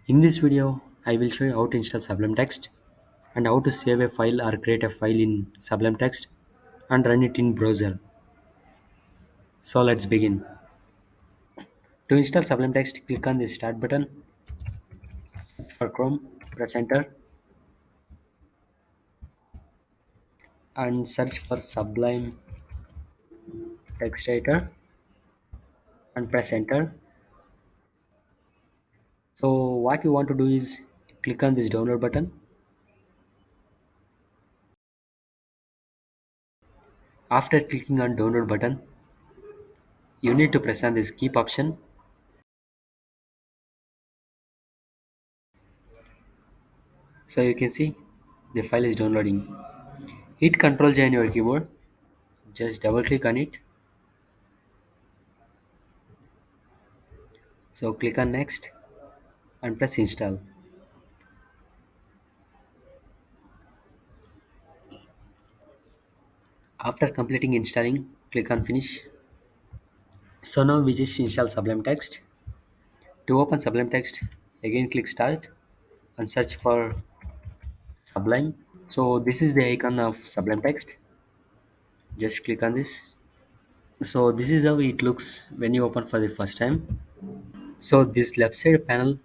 In this video, I will show you how to install Sublime Text and how to save a file or create a file in Sublime Text and run it in browser. So let's begin. To install Sublime Text, click on the Start button, search for Chrome, press Enter, and search for Sublime Text Editor and press Enter. So what you want to do is click on this download button. After clicking on download button, you need to press on this keep option. So you can see the file is downloading. Hit Ctrl J on your keyboard. Just double click on it. So click on next and press install. After completing installing, click on finish. So now we just install Sublime Text. To open Sublime Text, again click start and search for Sublime. So this is the icon of Sublime Text. Just click on this. So this is how it looks when you open for the first time. So this left side panel,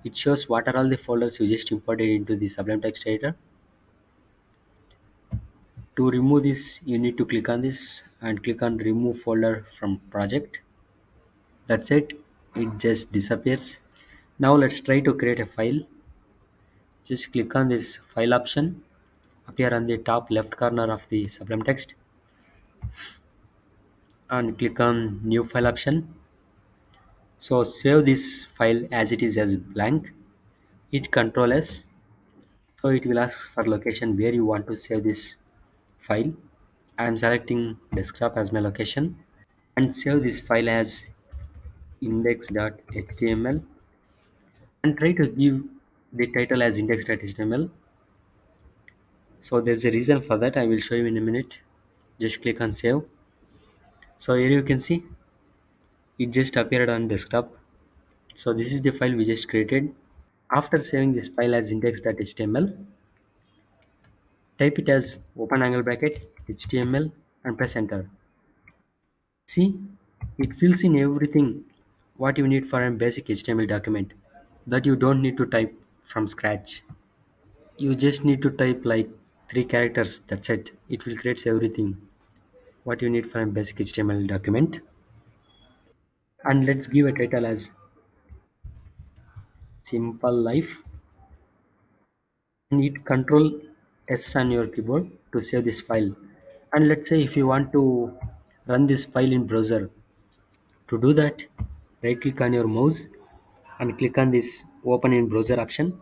it shows what are all the folders you just imported into the Sublime Text editor. To remove this, you need to click on this and click on remove folder from project. That's it. It just disappears. Now let's try to create a file. Just click on this file option, appear on the top left corner of the Sublime Text, and click on new file option. So save this file as it is as blank. Hit Ctrl S. So it will ask for location where you want to save this file. I am selecting desktop as my location and save this file as index.html and try to give the title as index.html. So there's a reason for that. I will show you in a minute. Just click on save. So here you can see it just appeared on desktop. So this is the file we just created. After saving this file as index.html, type it as open angle bracket html and press enter. See, it fills in everything what you need for a basic HTML document that you don't need to type from scratch. You just need to type like 3 characters. That's it. It will create everything what you need for a basic HTML document. And let's give a title as simple life and hit Control S on your keyboard to save this file. And let's say if you want to run this file in browser, to do that, right click on your mouse and click on this open in browser option.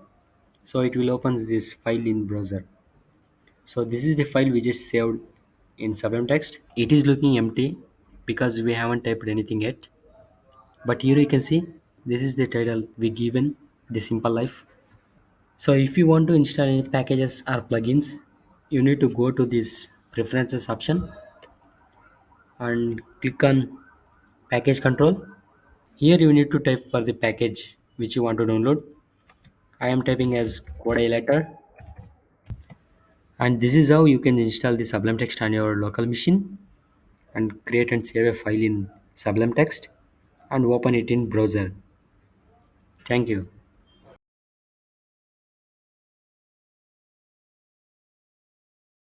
So it will open this file in browser. So this is the file we just saved in Sublime Text. It is looking empty because we haven't typed anything yet. But here you can see this is the title we given, the simple life. So if you want to install any packages or plugins, you need to go to this preferences option and click on package control. Here you need to type for the package which you want to download. I am typing as code highlighter, and this is how you can install the Sublime Text on your local machine and create and save a file in Sublime Text and open it in browser. Thank you.